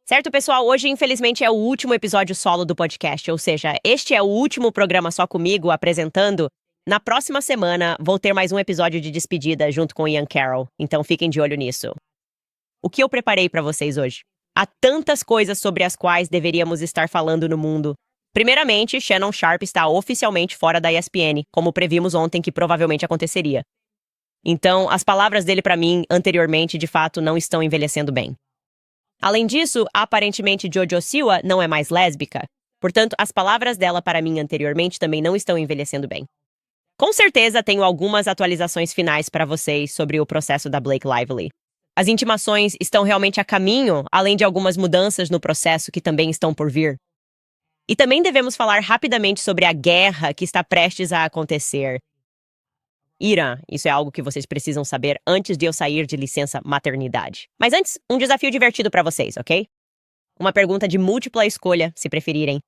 Certo, pessoal? Hoje, infelizmente, é o último episódio solo do podcast, ou seja, este é o último programa só comigo apresentando. Na próxima semana, vou ter mais um episódio de despedida junto com Ian Carroll, então fiquem de olho nisso. O que eu preparei para vocês hoje? Há tantas coisas sobre as quais deveríamos estar falando no mundo. Primeiramente, Shannon Sharpe está oficialmente fora da ESPN, como previmos ontem que provavelmente aconteceria. Então, as palavras dele para mim, anteriormente, de fato, não estão envelhecendo bem. Além disso, aparentemente Jojo Siwa não é mais lésbica. Portanto, as palavras dela para mim anteriormente também não estão envelhecendo bem. Com certeza, tenho algumas atualizações finais para vocês sobre o processo da Blake Lively. As intimações estão realmente a caminho, além de algumas mudanças no processo que também estão por vir. E também devemos falar rapidamente sobre a guerra que está prestes a acontecer. Irã, isso é algo que vocês precisam saber antes de eu sair de licença maternidade. Mas antes, um desafio divertido para vocês, ok? Uma pergunta de múltipla escolha, se preferirem.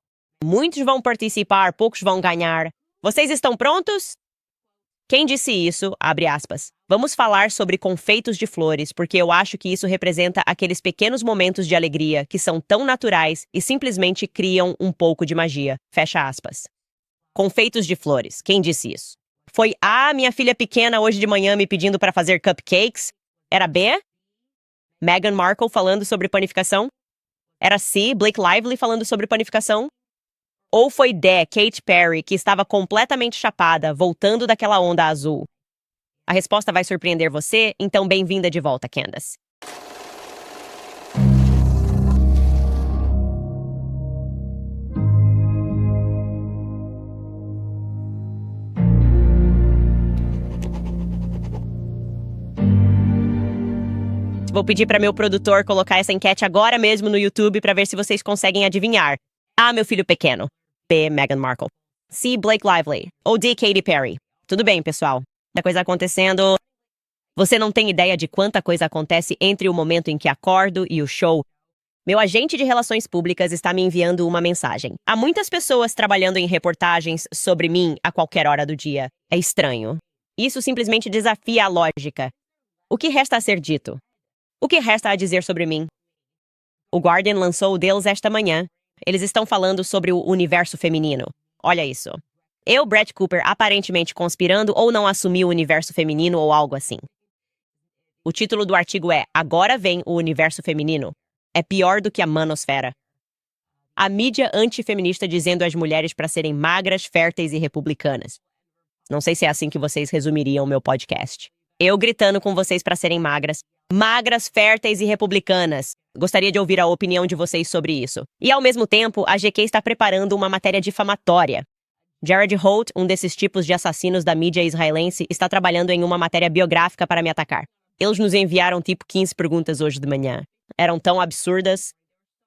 Muitos vão participar, poucos vão ganhar. Vocês estão prontos? Quem disse isso, abre aspas. Vamos falar sobre confeitos de flores, porque eu acho que isso representa aqueles pequenos momentos de alegria que são tão naturais e simplesmente criam um pouco de magia. Fecha aspas. Confeitos de flores. Quem disse isso? Foi A, minha filha pequena, hoje de manhã me pedindo para fazer cupcakes? Era B? Meghan Markle falando sobre panificação? Era C, Blake Lively falando sobre panificação? Ou foi D, Katy Perry, que estava completamente chapada, voltando daquela onda azul? A resposta vai surpreender você, então bem-vinda de volta, Candace. Vou pedir para meu produtor colocar essa enquete agora mesmo no YouTube para ver se vocês conseguem adivinhar. A, meu filho pequeno. B, Meghan Markle. C, Blake Lively. Ou D, Katy Perry. Tudo bem, pessoal. Muita coisa acontecendo. Você não tem ideia de quanta coisa acontece entre o momento em que acordo e o show. Meu agente de relações públicas está me enviando uma mensagem. Há muitas pessoas trabalhando em reportagens sobre mim a qualquer hora do dia. É estranho. Isso simplesmente desafia a lógica. O que resta a ser dito? O que resta a dizer sobre mim? O Guardian lançou o deles esta manhã. Eles estão falando sobre o universo feminino. Olha isso. Eu, Brett Cooper, aparentemente conspirando ou não assumi o universo feminino ou algo assim. O título do artigo é Agora vem o universo feminino. É pior do que a manosfera. A mídia antifeminista dizendo às mulheres para serem magras, férteis e republicanas. Não sei se é assim que vocês resumiriam o meu podcast. Eu gritando com vocês para serem magras, férteis e republicanas. Gostaria de ouvir a opinião de vocês sobre isso. E, ao mesmo tempo, a GQ está preparando uma matéria difamatória. Jared Holt, um desses tipos de assassinos da mídia israelense, está trabalhando em uma matéria biográfica para me atacar. Eles nos enviaram tipo 15 perguntas hoje de manhã. Eram tão absurdas.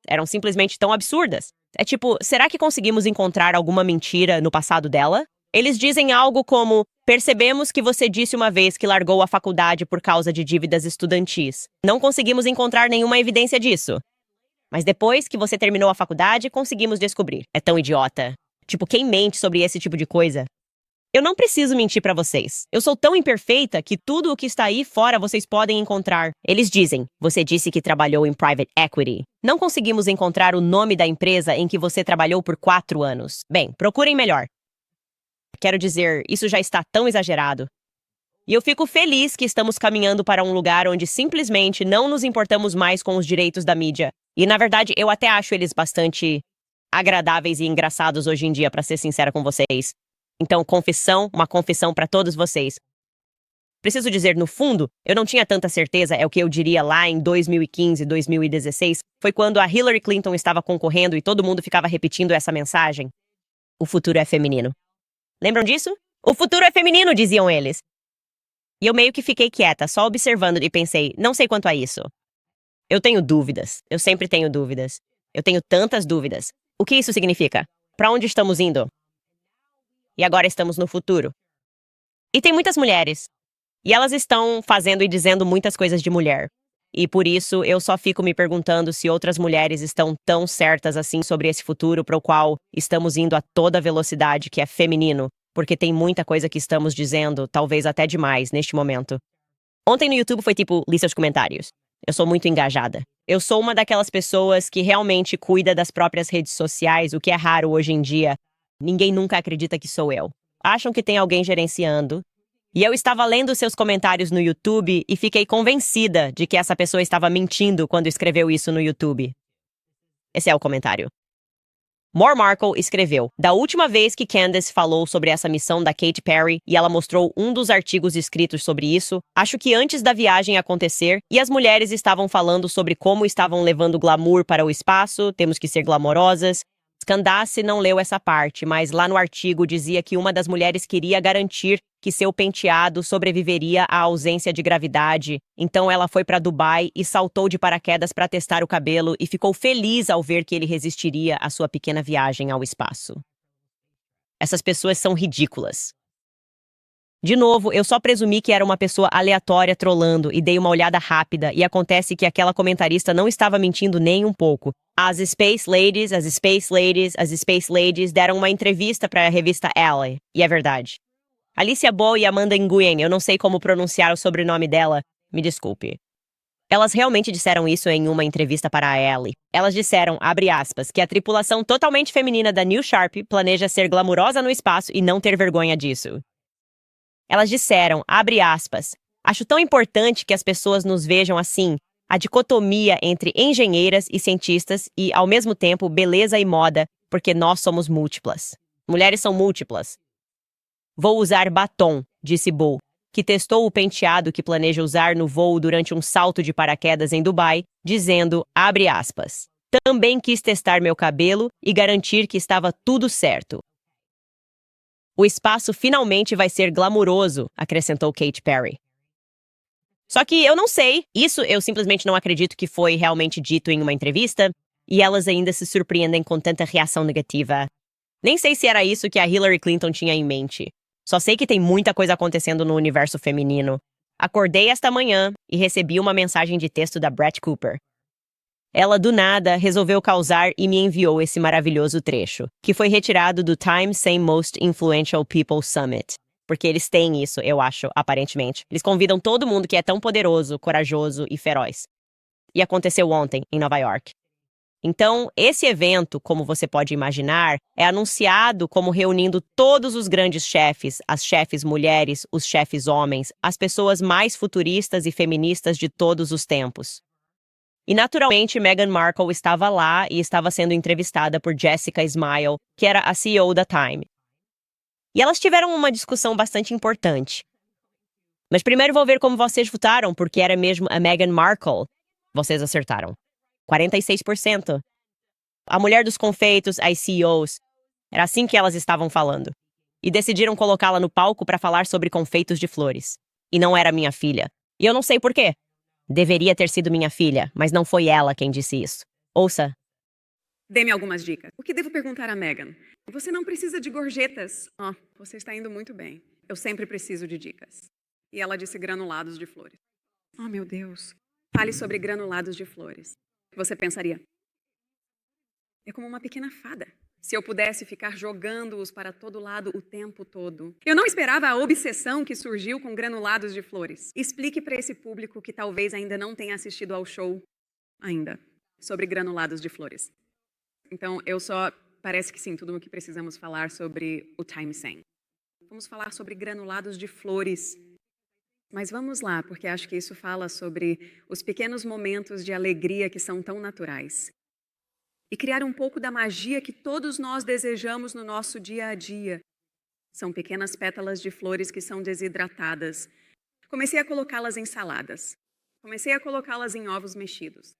Eram simplesmente tão absurdas. É tipo, será que conseguimos encontrar alguma mentira no passado dela? Eles dizem algo como, percebemos que você disse uma vez que largou a faculdade por causa de dívidas estudantis. Não conseguimos encontrar nenhuma evidência disso. Mas depois que você terminou a faculdade, conseguimos descobrir. É tão idiota. Tipo, quem mente sobre esse tipo de coisa? Eu não preciso mentir pra vocês. Eu sou tão imperfeita que tudo o que está aí fora vocês podem encontrar. Eles dizem, você disse que trabalhou em private equity. Não conseguimos encontrar o nome da empresa em que você trabalhou por 4 anos. Bem, procurem melhor. Quero dizer, isso já está tão exagerado. E eu fico feliz que estamos caminhando para um lugar onde simplesmente não nos importamos mais com os direitos da mídia. E, na verdade, eu até acho eles bastante agradáveis e engraçados hoje em dia, para ser sincera com vocês. Então, uma confissão para todos vocês. Preciso dizer, no fundo, eu não tinha tanta certeza, é o que eu diria lá em 2015, 2016, foi quando a Hillary Clinton estava concorrendo e todo mundo ficava repetindo essa mensagem. O futuro é feminino. Lembram disso? O futuro é feminino, diziam eles. E eu meio que fiquei quieta, só observando e pensei, não sei quanto a isso. Eu tenho dúvidas. Eu sempre tenho dúvidas. Eu tenho tantas dúvidas. O que isso significa? Para onde estamos indo? E agora estamos no futuro. E tem muitas mulheres. E elas estão fazendo e dizendo muitas coisas de mulher. E por isso eu só fico me perguntando se outras mulheres estão tão certas assim sobre esse futuro para o qual estamos indo a toda velocidade, que é feminino, porque tem muita coisa que estamos dizendo, talvez até demais, neste momento. Ontem no YouTube foi tipo, li seus comentários. Eu sou muito engajada. Eu sou uma daquelas pessoas que realmente cuida das próprias redes sociais, o que é raro hoje em dia. Ninguém nunca acredita que sou eu. Acham que tem alguém gerenciando. E eu estava lendo seus comentários no YouTube e fiquei convencida de que essa pessoa estava mentindo quando escreveu isso no YouTube. Esse é o comentário. More Markle escreveu: da última vez que Candace falou sobre essa missão da Katy Perry e ela mostrou um dos artigos escritos sobre isso, acho que antes da viagem acontecer, e as mulheres estavam falando sobre como estavam levando glamour para o espaço, temos que ser glamorosas. Candace não leu essa parte, mas lá no artigo dizia que uma das mulheres queria garantir que seu penteado sobreviveria à ausência de gravidade. Então ela foi para Dubai e saltou de paraquedas para testar o cabelo e ficou feliz ao ver que ele resistiria à sua pequena viagem ao espaço. Essas pessoas são ridículas. De novo, eu só presumi que era uma pessoa aleatória trolando e dei uma olhada rápida e acontece que aquela comentarista não estava mentindo nem um pouco. As Space Ladies deram uma entrevista para a revista Elle, e é verdade. Alicia Bow e Amanda Nguyen, eu não sei como pronunciar o sobrenome dela, me desculpe. Elas realmente disseram isso em uma entrevista para a Elle. Elas disseram, abre aspas, que a tripulação totalmente feminina da New Sharp planeja ser glamurosa no espaço e não ter vergonha disso. Elas disseram, abre aspas, acho tão importante que as pessoas nos vejam assim, a dicotomia entre engenheiras e cientistas e, ao mesmo tempo, beleza e moda, porque nós somos múltiplas. Mulheres são múltiplas. Vou usar batom, disse Bow, que testou o penteado que planeja usar no voo durante um salto de paraquedas em Dubai, dizendo, abre aspas, também quis testar meu cabelo e garantir que estava tudo certo. O espaço finalmente vai ser glamuroso, acrescentou Katy Perry. Só que eu não sei, isso eu simplesmente não acredito que foi realmente dito em uma entrevista, e elas ainda se surpreendem com tanta reação negativa. Nem sei se era isso que a Hillary Clinton tinha em mente. Só sei que tem muita coisa acontecendo no universo feminino. Acordei esta manhã e recebi uma mensagem de texto da Brett Cooper. Ela, do nada, resolveu causar e me enviou esse maravilhoso trecho, que foi retirado do Time Same Most Influential People Summit. Porque eles têm isso, eu acho, aparentemente. Eles convidam todo mundo que é tão poderoso, corajoso e feroz. E aconteceu ontem, em Nova York. Então, esse evento, como você pode imaginar, é anunciado como reunindo todos os grandes chefes, as chefes mulheres, os chefes homens, as pessoas mais futuristas e feministas de todos os tempos. E, naturalmente, Meghan Markle estava lá e estava sendo entrevistada por Jessica Smile, que era a CEO da Time. E elas tiveram uma discussão bastante importante. Mas primeiro vou ver como vocês votaram, porque era mesmo a Meghan Markle. Vocês acertaram. 46%. A mulher dos confeitos, as CEOs. Era assim que elas estavam falando. E decidiram colocá-la no palco para falar sobre confeitos de flores. E não era minha filha. E eu não sei por quê. Deveria ter sido minha filha, mas não foi ela quem disse isso. Ouça. Dê-me algumas dicas. O que devo perguntar a Meghan? Você não precisa de gorjetas. Você está indo muito bem. Eu sempre preciso de dicas. E ela disse granulados de flores. Meu Deus. Fale sobre granulados de flores. Você pensaria, é como uma pequena fada. Se eu pudesse ficar jogando-os para todo lado o tempo todo. Eu não esperava a obsessão que surgiu com granulados de flores. Explique para esse público que talvez ainda não tenha assistido ao show ainda sobre granulados de flores. Então, parece que sim, tudo o que precisamos falar sobre o Time Same. Vamos falar sobre granulados de flores. Mas vamos lá, porque acho que isso fala sobre os pequenos momentos de alegria que são tão naturais. E criar um pouco da magia que todos nós desejamos no nosso dia a dia. São pequenas pétalas de flores que são desidratadas. Comecei a colocá-las em saladas. Comecei a colocá-las em ovos mexidos.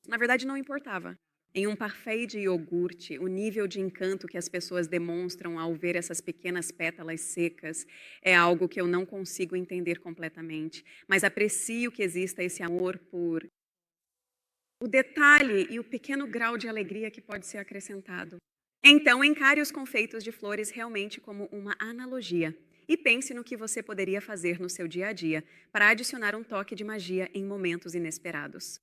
Na verdade, não importava. Em um parfait de iogurte, o nível de encanto que as pessoas demonstram ao ver essas pequenas pétalas secas é algo que eu não consigo entender completamente, mas aprecio que exista esse amor por o detalhe e o pequeno grau de alegria que pode ser acrescentado. Então, encare os confeitos de flores realmente como uma analogia e pense no que você poderia fazer no seu dia a dia para adicionar um toque de magia em momentos inesperados.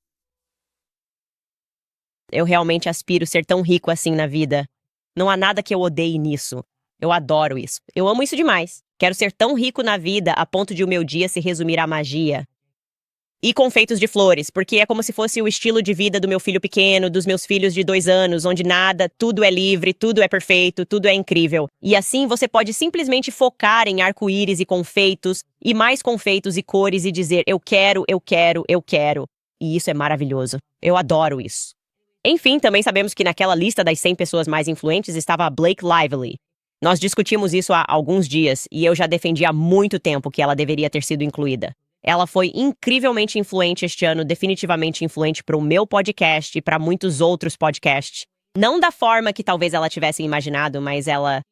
Eu realmente aspiro ser tão rico assim na vida. Não há nada que eu odeie nisso. Eu adoro isso. Eu amo isso demais. Quero ser tão rico na vida a ponto de o meu dia se resumir à magia. E confeitos de flores, porque é como se fosse o estilo de vida do meu filho pequeno, dos meus filhos de 2 anos, onde nada, tudo é livre, tudo é perfeito, tudo é incrível. E assim você pode simplesmente focar em arco-íris e mais confeitos e cores e dizer eu quero, eu quero, eu quero. E isso é maravilhoso. Eu adoro isso. Enfim, também sabemos que naquela lista das 100 pessoas mais influentes estava a Blake Lively. Nós discutimos isso há alguns dias e eu já defendi há muito tempo que ela deveria ter sido incluída. Ela foi incrivelmente influente este ano, definitivamente influente para o meu podcast e para muitos outros podcasts. Não da forma que talvez ela tivesse imaginado, mas ela...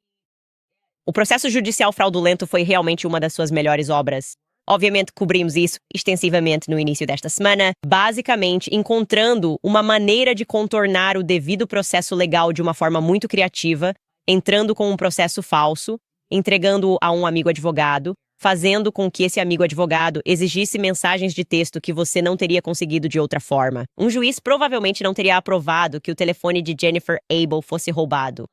O processo judicial fraudulento foi realmente uma das suas melhores obras. Obviamente, cobrimos isso extensivamente no início desta semana, basicamente encontrando uma maneira de contornar o devido processo legal de uma forma muito criativa, entrando com um processo falso, entregando-o a um amigo advogado, fazendo com que esse amigo advogado exigisse mensagens de texto que você não teria conseguido de outra forma. Um juiz provavelmente não teria aprovado que o telefone de Jennifer Abel fosse roubado.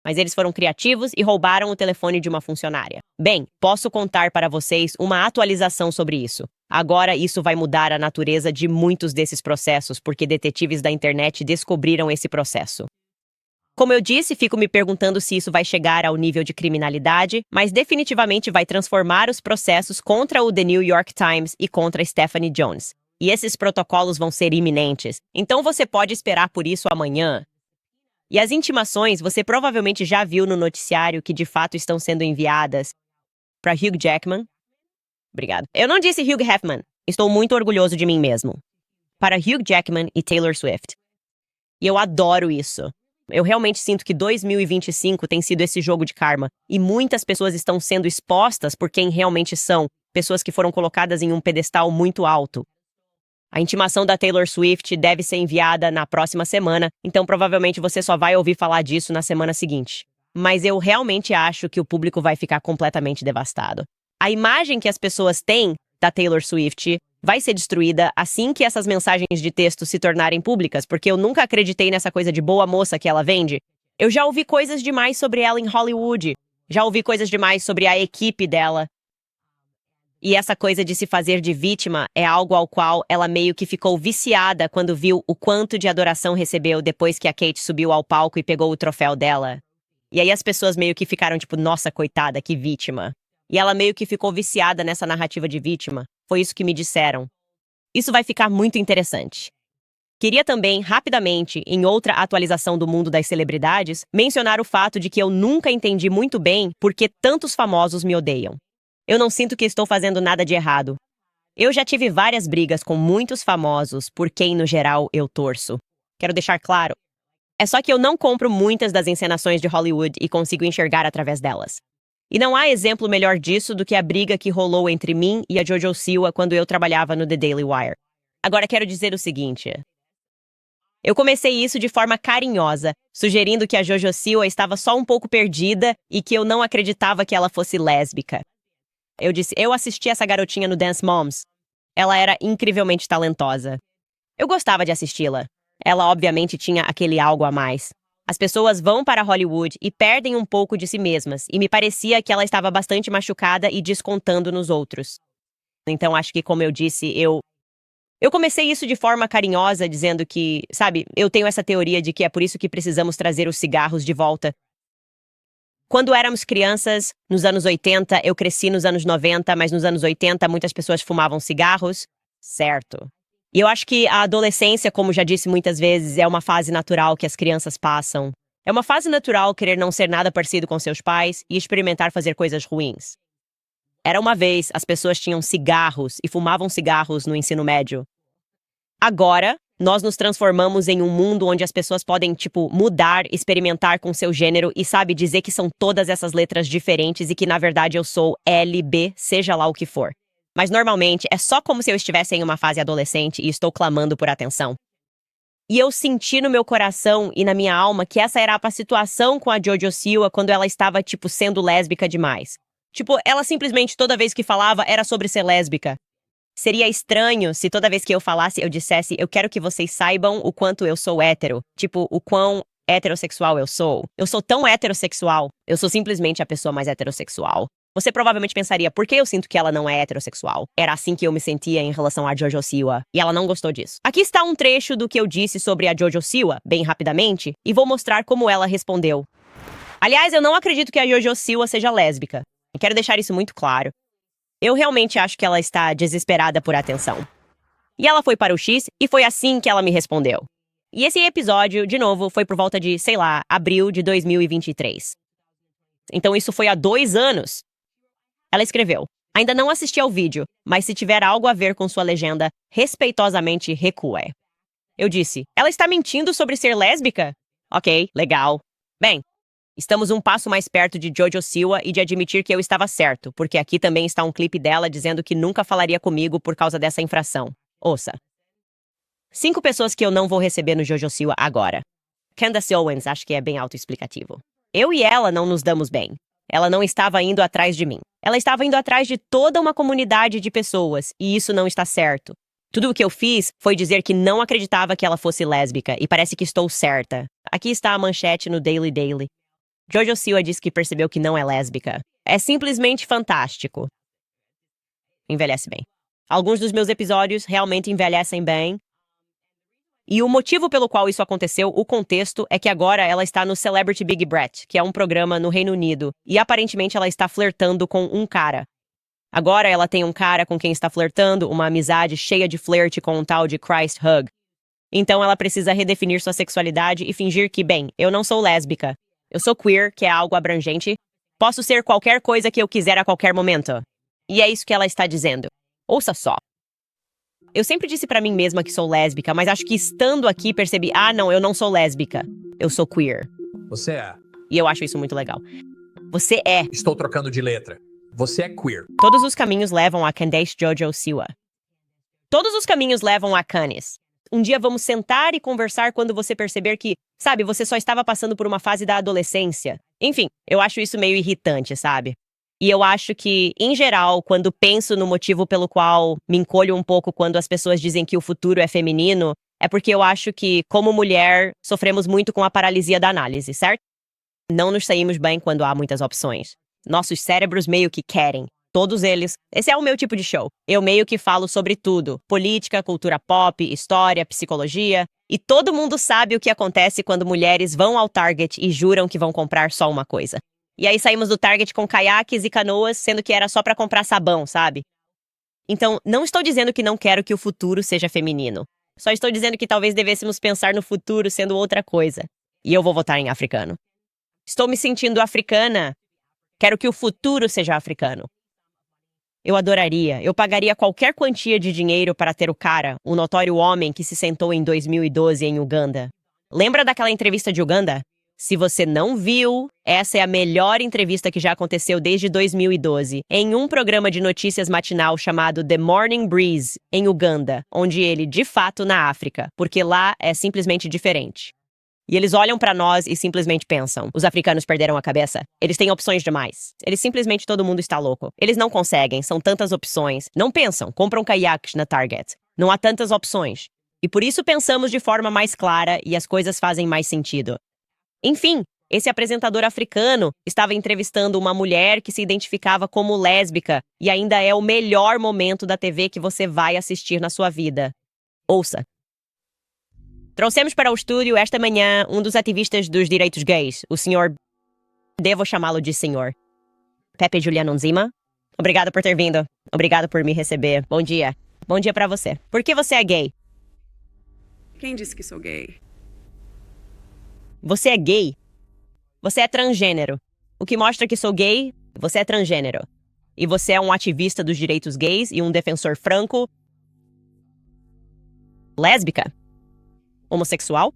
Mas eles foram criativos e roubaram o telefone de uma funcionária. Bem, posso contar para vocês uma atualização sobre isso. Agora isso vai mudar a natureza de muitos desses processos, porque detetives da internet descobriram esse processo. Como eu disse, fico me perguntando se isso vai chegar ao nível de criminalidade, mas definitivamente vai transformar os processos contra o The New York Times e contra Stephanie Jones. E esses protocolos vão ser iminentes, então você pode esperar por isso amanhã. E as intimações você provavelmente já viu no noticiário que de fato estão sendo enviadas para Hugh Jackman. Obrigado. Eu não disse Hugh Hefner. Estou muito orgulhoso de mim mesmo. Para Hugh Jackman e Taylor Swift. E eu adoro isso. Eu realmente sinto que 2025 tem sido esse jogo de karma, e muitas pessoas estão sendo expostas por quem realmente são, pessoas que foram colocadas em um pedestal muito alto. A intimação da Taylor Swift deve ser enviada na próxima semana, então provavelmente você só vai ouvir falar disso na semana seguinte. Mas eu realmente acho que o público vai ficar completamente devastado. A imagem que as pessoas têm da Taylor Swift vai ser destruída assim que essas mensagens de texto se tornarem públicas, porque eu nunca acreditei nessa coisa de boa moça que ela vende. Eu já ouvi coisas demais sobre ela em Hollywood. Já ouvi coisas demais sobre a equipe dela. E essa coisa de se fazer de vítima é algo ao qual ela meio que ficou viciada quando viu o quanto de adoração recebeu depois que a Kate subiu ao palco e pegou o troféu dela. E aí as pessoas meio que ficaram tipo, nossa, coitada, que vítima. E ela meio que ficou viciada nessa narrativa de vítima. Foi isso que me disseram. Isso vai ficar muito interessante. Queria também, rapidamente, em outra atualização do mundo das celebridades, mencionar o fato de que eu nunca entendi muito bem por que tantos famosos me odeiam. Eu não sinto que estou fazendo nada de errado. Eu já tive várias brigas com muitos famosos por quem, no geral, eu torço. Quero deixar claro. É só que eu não compro muitas das encenações de Hollywood e consigo enxergar através delas. E não há exemplo melhor disso do que a briga que rolou entre mim e a Jojo Siwa quando eu trabalhava no The Daily Wire. Agora quero dizer o seguinte. Eu comecei isso de forma carinhosa, sugerindo que a Jojo Siwa estava só um pouco perdida e que eu não acreditava que ela fosse lésbica. Eu disse, eu assisti essa garotinha no Dance Moms. Ela era incrivelmente talentosa. Eu gostava de assisti-la. Ela obviamente tinha aquele algo a mais. As pessoas vão para Hollywood e perdem um pouco de si mesmas, e me parecia que ela estava bastante machucada e descontando nos outros. Então acho que, como eu disse, eu comecei isso de forma carinhosa, dizendo que, sabe, eu tenho essa teoria de que é por isso que precisamos trazer os cigarros de volta. Quando éramos crianças, nos anos 80, eu cresci nos anos 90, mas nos anos 80 muitas pessoas fumavam cigarros. Certo. E eu acho que a adolescência, como já disse muitas vezes, é uma fase natural que as crianças passam. É uma fase natural querer não ser nada parecido com seus pais e experimentar fazer coisas ruins. Era uma vez, as pessoas tinham cigarros e fumavam cigarros no ensino médio. Agora, nós nos transformamos em um mundo onde as pessoas podem, mudar, experimentar com seu gênero e, sabe, dizer que são todas essas letras diferentes e que, na verdade, eu sou L, B, seja lá o que for. Mas, normalmente, é só como se eu estivesse em uma fase adolescente e estou clamando por atenção. E eu senti no meu coração e na minha alma que essa era a situação com a Jojo Siwa quando ela estava, sendo lésbica demais. Ela simplesmente, toda vez que falava, era sobre ser lésbica. Seria estranho se toda vez que eu falasse, eu dissesse, eu quero que vocês saibam o quanto eu sou hétero. O quão heterossexual eu sou. Eu sou tão heterossexual. Eu sou simplesmente a pessoa mais heterossexual. Você provavelmente pensaria, por que eu sinto que ela não é heterossexual? Era assim que eu me sentia em relação a Jojo Siwa, e ela não gostou disso. Aqui está um trecho do que eu disse sobre a Jojo Siwa, bem rapidamente, e vou mostrar como ela respondeu. Aliás, eu não acredito que a Jojo Siwa seja lésbica. Eu quero deixar isso muito claro. Eu realmente acho que ela está desesperada por atenção. E ela foi para o X, e foi assim que ela me respondeu. E esse episódio, de novo, foi por volta de, sei lá, abril de 2023. Então isso foi há 2 anos. Ela escreveu, ainda não assisti ao vídeo, mas se tiver algo a ver com sua legenda, respeitosamente recue. Eu disse, ela está mentindo sobre ser lésbica? Ok, legal. Bem, estamos um passo mais perto de Jojo Siwa e de admitir que eu estava certo, porque aqui também está um clipe dela dizendo que nunca falaria comigo por causa dessa infração. Ouça. 5 pessoas que eu não vou receber no Jojo Siwa agora. Candace Owens, acho que é bem autoexplicativo. Eu e ela não nos damos bem. Ela não estava indo atrás de mim. Ela estava indo atrás de toda uma comunidade de pessoas, e isso não está certo. Tudo o que eu fiz foi dizer que não acreditava que ela fosse lésbica, e parece que estou certa. Aqui está a manchete no Daily Daily. Jojo Siwa diz que percebeu que não é lésbica. É simplesmente fantástico. Envelhece bem. Alguns dos meus episódios realmente envelhecem bem. E o motivo pelo qual isso aconteceu, o contexto, é que agora ela está no Celebrity Big Brett, que é um programa no Reino Unido, e aparentemente ela está flertando com um cara. Agora ela tem um cara com quem está flertando, uma amizade cheia de flerte com um tal de Christ Hug. Então ela precisa redefinir sua sexualidade e fingir que, bem, eu não sou lésbica. Eu sou queer, que é algo abrangente. Posso ser qualquer coisa que eu quiser a qualquer momento. E é isso que ela está dizendo. Ouça só. Eu sempre disse pra mim mesma que sou lésbica, mas acho que estando aqui percebi, não, eu não sou lésbica. Eu sou queer. Você é. E eu acho isso muito legal. Você é. Estou trocando de letra. Você é queer. Todos os caminhos levam a Candace Jojo Siwa. Todos os caminhos levam a Canis. Um dia vamos sentar e conversar quando você perceber que, sabe, você só estava passando por uma fase da adolescência. Enfim, eu acho isso meio irritante, sabe? E eu acho que, em geral, quando penso no motivo pelo qual me encolho um pouco quando as pessoas dizem que o futuro é feminino, é porque eu acho que, como mulher, sofremos muito com a paralisia da análise, certo? Não nos saímos bem quando há muitas opções. Nossos cérebros meio que querem. Todos eles. Esse é o meu tipo de show. Eu meio que falo sobre tudo. Política, cultura pop, história, psicologia. E todo mundo sabe o que acontece quando mulheres vão ao Target e juram que vão comprar só uma coisa. E aí saímos do Target com caiaques e canoas, sendo que era só pra comprar sabão, sabe? Então, não estou dizendo que não quero que o futuro seja feminino. Só estou dizendo que talvez devêssemos pensar no futuro sendo outra coisa. E eu vou votar em africano. Estou me sentindo africana. Quero que o futuro seja africano. Eu adoraria, eu pagaria qualquer quantia de dinheiro para ter o cara, o notório homem que se sentou em 2012 em Uganda. Lembra daquela entrevista de Uganda? Se você não viu, essa é a melhor entrevista que já aconteceu desde 2012, em um programa de notícias matinal chamado The Morning Breeze, em Uganda, onde ele, de fato, na África, porque lá é simplesmente diferente. E eles olham pra nós e simplesmente pensam, os africanos perderam a cabeça? Eles têm opções demais. Eles simplesmente todo mundo está louco. Eles não conseguem, são tantas opções. Não pensam, compram caiaques na Target. Não há tantas opções. E por isso pensamos de forma mais clara e as coisas fazem mais sentido. Enfim, esse apresentador africano estava entrevistando uma mulher que se identificava como lésbica e ainda é o melhor momento da TV que você vai assistir na sua vida. Ouça. Trouxemos para o estúdio esta manhã um dos ativistas dos direitos gays, o senhor... Devo chamá-lo de senhor. Pepe Juliano Nzima. Obrigado por ter vindo. Obrigado por me receber. Bom dia. Bom dia pra você. Por que você é gay? Quem disse que sou gay? Você é gay. Você é transgênero. O que mostra que sou gay, você é transgênero. E você é um ativista dos direitos gays e um defensor franco... Lésbica? Homossexual?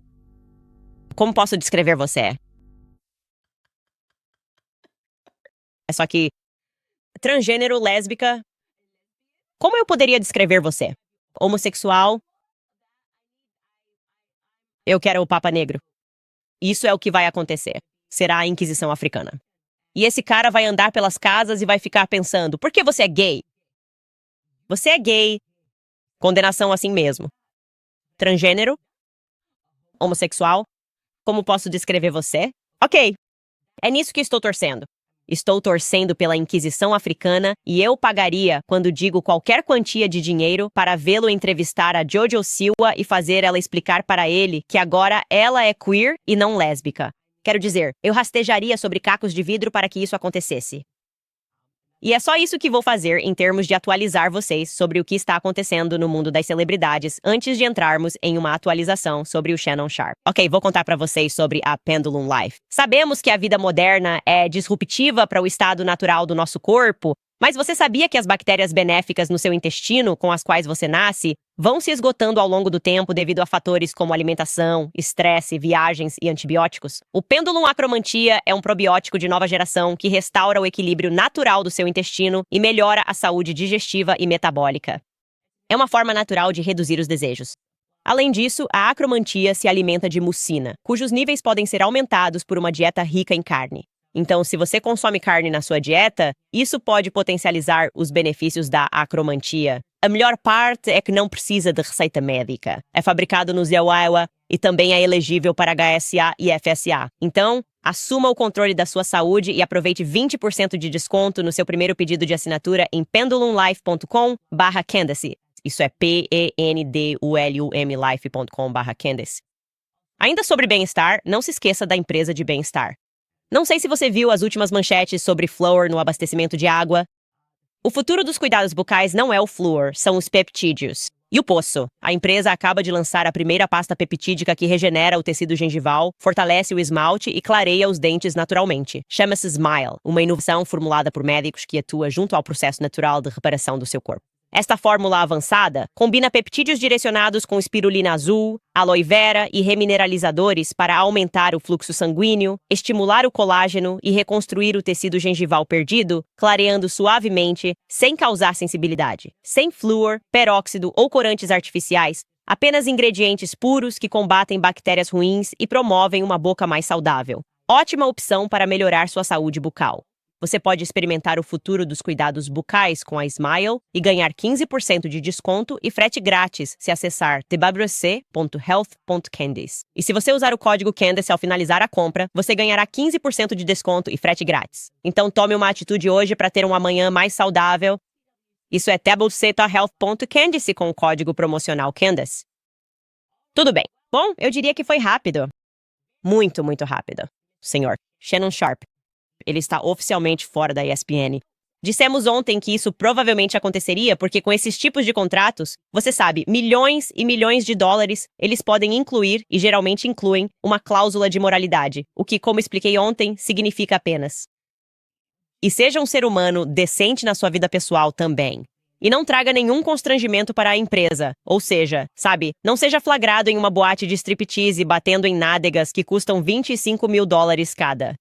Como posso descrever você? É só que... Transgênero, lésbica... Como eu poderia descrever você? Homossexual? Eu quero o Papa Negro. Isso é o que vai acontecer. Será a Inquisição Africana. E esse cara vai andar pelas casas e vai ficar pensando, por que você é gay? Você é gay. Condenação assim mesmo. Transgênero? Homossexual? Como posso descrever você? Ok. É nisso que estou torcendo. Estou torcendo pela Inquisição Africana e eu pagaria, quando digo qualquer quantia de dinheiro, para vê-lo entrevistar a Jojo Siwa e fazer ela explicar para ele que agora ela é queer e não lésbica. Quero dizer, eu rastejaria sobre cacos de vidro para que isso acontecesse. E é só isso que vou fazer em termos de atualizar vocês sobre o que está acontecendo no mundo das celebridades antes de entrarmos em uma atualização sobre o Shannon Sharpe. Ok, vou contar para vocês sobre a Pendulum Life. Sabemos que a vida moderna é disruptiva para o estado natural do nosso corpo, mas você sabia que as bactérias benéficas no seu intestino, com as quais você nasce, vão se esgotando ao longo do tempo devido a fatores como alimentação, estresse, viagens e antibióticos? O Pendulum Acromantia é um probiótico de nova geração que restaura o equilíbrio natural do seu intestino e melhora a saúde digestiva e metabólica. É uma forma natural de reduzir os desejos. Além disso, a acromantia se alimenta de mucina, cujos níveis podem ser aumentados por uma dieta rica em carne. Então, se você consome carne na sua dieta, isso pode potencializar os benefícios da acromantia. A melhor parte é que não precisa de receita médica. É fabricado no Ziauaua e também é elegível para HSA e FSA. Então, assuma o controle da sua saúde e aproveite 20% de desconto no seu primeiro pedido de assinatura em pendulumlife.com/Candace. Isso é pendulumlife.com/Candace. Ainda sobre bem-estar, não se esqueça da empresa de bem-estar. Não sei se você viu as últimas manchetes sobre flúor no abastecimento de água. O futuro dos cuidados bucais não é o flúor, são os peptídeos. E o poço. A empresa acaba de lançar a primeira pasta peptídica que regenera o tecido gengival, fortalece o esmalte e clareia os dentes naturalmente. Chama-se Smile, uma inovação formulada por médicos que atua junto ao processo natural de reparação do seu corpo. Esta fórmula avançada combina peptídeos direcionados com espirulina azul, aloe vera e remineralizadores para aumentar o fluxo sanguíneo, estimular o colágeno e reconstruir o tecido gengival perdido, clareando suavemente, sem causar sensibilidade. Sem flúor, peróxido ou corantes artificiais, apenas ingredientes puros que combatem bactérias ruins e promovem uma boca mais saudável. Ótima opção para melhorar sua saúde bucal. Você pode experimentar o futuro dos cuidados bucais com a Smile e ganhar 15% de desconto e frete grátis se acessar twc.health.candice. E se você usar o código Candice ao finalizar a compra, você ganhará 15% de desconto e frete grátis. Então tome uma atitude hoje para ter um amanhã mais saudável. Isso é twc.health.candice com o código promocional Candice. Tudo bem. Bom, eu diria que foi rápido. Muito, muito rápido. Senhor Shannon Sharpe. Ele está oficialmente fora da ESPN. Dissemos ontem que isso provavelmente aconteceria porque com esses tipos de contratos, você sabe, milhões e milhões de dólares, eles podem incluir, e geralmente incluem, uma cláusula de moralidade, o que, como expliquei ontem, significa apenas: e seja um ser humano decente na sua vida pessoal também. E não traga nenhum constrangimento para a empresa. Ou seja, sabe, não seja flagrado em uma boate de striptease batendo em nádegas que custam $25 mil cada.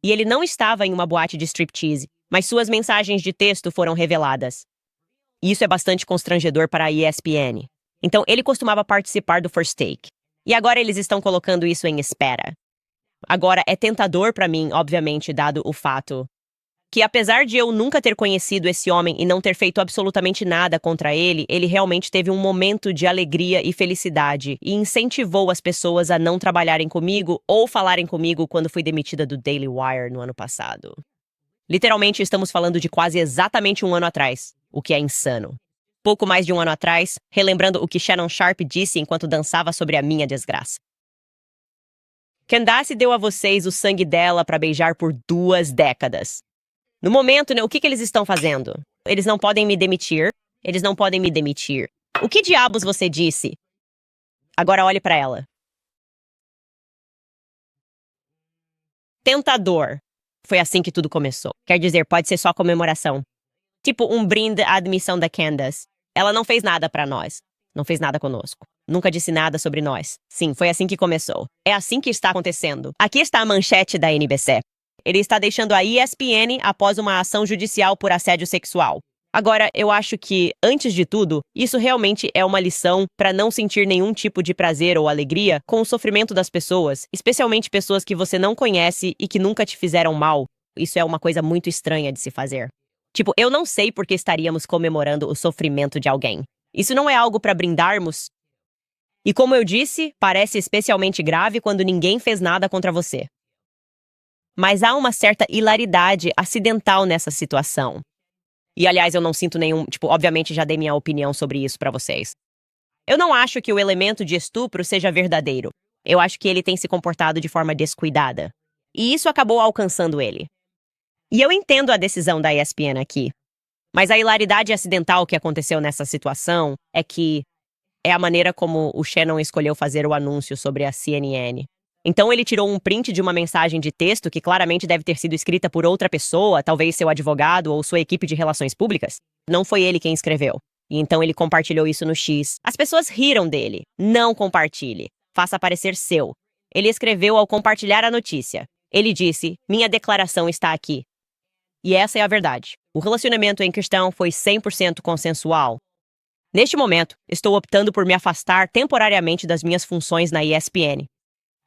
E ele não estava em uma boate de striptease, mas suas mensagens de texto foram reveladas. Isso é bastante constrangedor para a ESPN. Então, ele costumava participar do First Take. E agora eles estão colocando isso em espera. Agora, é tentador para mim, obviamente, dado o fato que, apesar de eu nunca ter conhecido esse homem e não ter feito absolutamente nada contra ele, ele realmente teve um momento de alegria e felicidade e incentivou as pessoas a não trabalharem comigo ou falarem comigo quando fui demitida do Daily Wire no ano passado. Literalmente, estamos falando de quase exatamente um ano atrás, o que é insano. Pouco mais de um ano atrás, relembrando o que Shannon Sharpe disse enquanto dançava sobre a minha desgraça. Candace deu a vocês o sangue dela para beijar por 2 décadas. No momento, né, o que eles estão fazendo? Eles não podem me demitir. Eles não podem me demitir. O que diabos você disse? Agora olhe para ela. Tentador. Foi assim que tudo começou. Quer dizer, pode ser só comemoração. Tipo um brinde à admissão da Candace. Ela não fez nada para nós. Não fez nada conosco. Nunca disse nada sobre nós. Sim, foi assim que começou. É assim que está acontecendo. Aqui está a manchete da NBC. Ele está deixando a ESPN após uma ação judicial por assédio sexual. Agora, eu acho que, antes de tudo, isso realmente é uma lição para não sentir nenhum tipo de prazer ou alegria com o sofrimento das pessoas, especialmente pessoas que você não conhece e que nunca te fizeram mal. Isso é uma coisa muito estranha de se fazer. Tipo, eu não sei por que estaríamos comemorando o sofrimento de alguém. Isso não é algo para brindarmos. E como eu disse, parece especialmente grave quando ninguém fez nada contra você. Mas há uma certa hilaridade acidental nessa situação. E, aliás, eu não sinto nenhum... obviamente já dei minha opinião sobre isso pra vocês. Eu não acho que o elemento de estupro seja verdadeiro. Eu acho que ele tem se comportado de forma descuidada. E isso acabou alcançando ele. E eu entendo a decisão da ESPN aqui. Mas a hilaridade acidental que aconteceu nessa situação é a maneira como o Shannon escolheu fazer o anúncio sobre a CNN. Então ele tirou um print de uma mensagem de texto que claramente deve ter sido escrita por outra pessoa, talvez seu advogado ou sua equipe de relações públicas. Não foi ele quem escreveu. E então ele compartilhou isso no X. As pessoas riram dele. Não compartilhe. Faça parecer seu. Ele escreveu ao compartilhar a notícia. Ele disse, minha declaração está aqui. E essa é a verdade. O relacionamento em questão foi 100% consensual. Neste momento, estou optando por me afastar temporariamente das minhas funções na ESPN.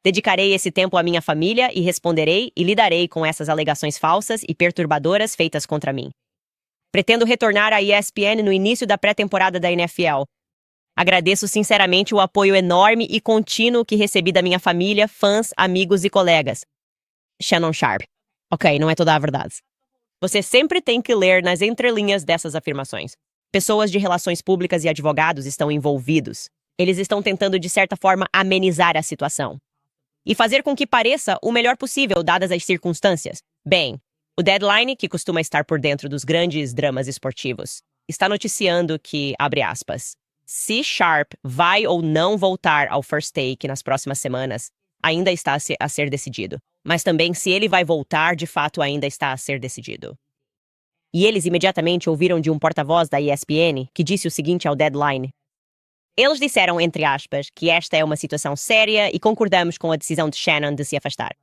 Dedicarei esse tempo à minha família e responderei e lidarei com essas alegações falsas e perturbadoras feitas contra mim. Pretendo retornar à ESPN no início da pré-temporada da NFL. Agradeço sinceramente o apoio enorme e contínuo que recebi da minha família, fãs, amigos e colegas. Shannon Sharpe. Ok, não é toda a verdade. Você sempre tem que ler nas entrelinhas dessas afirmações. Pessoas de relações públicas e advogados estão envolvidos. Eles estão tentando, de certa forma, amenizar a situação. E fazer com que pareça o melhor possível, dadas as circunstâncias. Bem, o Deadline, que costuma estar por dentro dos grandes dramas esportivos, está noticiando que, abre aspas, se Sharp vai ou não voltar ao First Take nas próximas semanas, ainda está a ser decidido. Mas também se ele vai voltar, de fato, ainda está a ser decidido. E eles imediatamente ouviram de um porta-voz da ESPN que disse o seguinte ao Deadline. Eles disseram, entre aspas, que esta é uma situação séria e concordamos com a decisão de Shannon de se afastar.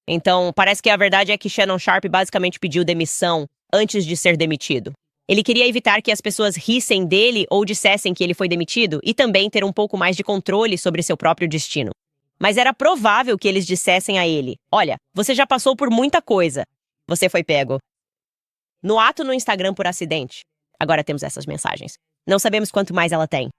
Então, parece que a verdade é que Shannon Sharpe basicamente pediu demissão antes de ser demitido. Ele queria evitar que as pessoas rissem dele ou dissessem que ele foi demitido e também ter um pouco mais de controle sobre seu próprio destino. Mas era provável que eles dissessem a ele, olha, você já passou por muita coisa. Você foi pego. No ato no Instagram por acidente. Agora temos essas mensagens. Não sabemos quanto mais ela tem.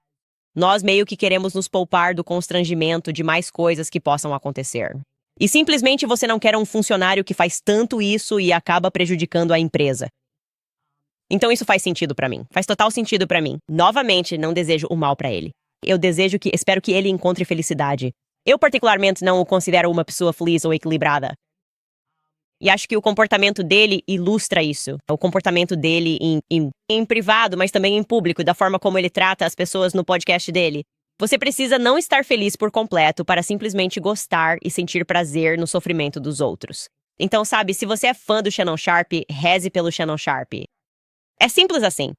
Nós meio que queremos nos poupar do constrangimento de mais coisas que possam acontecer. E simplesmente você não quer um funcionário que faz tanto isso e acaba prejudicando a empresa. Então isso faz sentido pra mim. Faz total sentido pra mim. Novamente, não desejo o mal pra ele. Espero que ele encontre felicidade. Eu particularmente não o considero uma pessoa feliz ou equilibrada. E acho que o comportamento dele ilustra isso. O comportamento dele em privado, mas também em público, da forma como ele trata as pessoas no podcast dele. Você precisa não estar feliz por completo para simplesmente gostar e sentir prazer no sofrimento dos outros. Então, sabe, se você é fã do Shannon Sharpe, reze pelo Shannon Sharpe. É simples assim.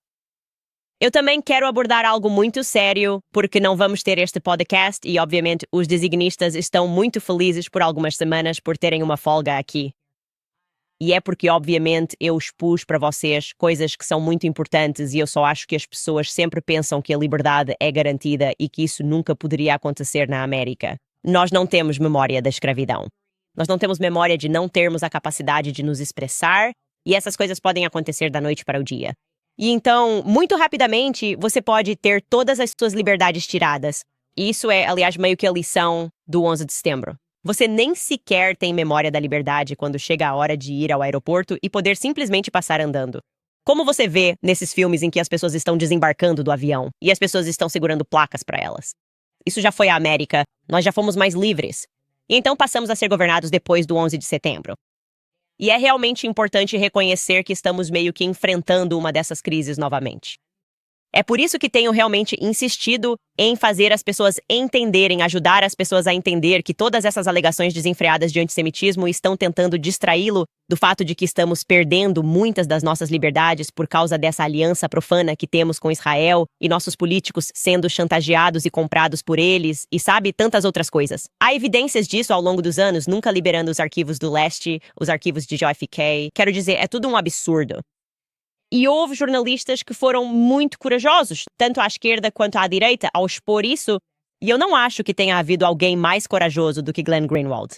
Eu também quero abordar algo muito sério, porque não vamos ter este podcast e, obviamente, os designistas estão muito felizes por algumas semanas por terem uma folga aqui. E é porque, obviamente, eu expus para vocês coisas que são muito importantes e eu só acho que as pessoas sempre pensam que a liberdade é garantida e que isso nunca poderia acontecer na América. Nós não temos memória da escravidão. Nós não temos memória de não termos a capacidade de nos expressar e essas coisas podem acontecer da noite para o dia. E então, muito rapidamente, você pode ter todas as suas liberdades tiradas. E isso é, aliás, meio que a lição do 11 de setembro. Você nem sequer tem memória da liberdade quando chega a hora de ir ao aeroporto e poder simplesmente passar andando. Como você vê nesses filmes em que as pessoas estão desembarcando do avião e as pessoas estão segurando placas para elas. Isso já foi a América, nós já fomos mais livres. E então passamos a ser governados depois do 11 de setembro. E é realmente importante reconhecer que estamos meio que enfrentando uma dessas crises novamente. É por isso que tenho realmente insistido em fazer as pessoas entenderem, ajudar as pessoas a entender que todas essas alegações desenfreadas de antissemitismo estão tentando distraí-lo do fato de que estamos perdendo muitas das nossas liberdades por causa dessa aliança profana que temos com Israel e nossos políticos sendo chantageados e comprados por eles e sabe, tantas outras coisas. Há evidências disso ao longo dos anos, nunca liberando os arquivos do leste, os arquivos de JFK. Quero dizer, é tudo um absurdo. E houve jornalistas que foram muito corajosos, tanto à esquerda quanto à direita, ao expor isso, e eu não acho que tenha havido alguém mais corajoso do que Glenn Greenwald.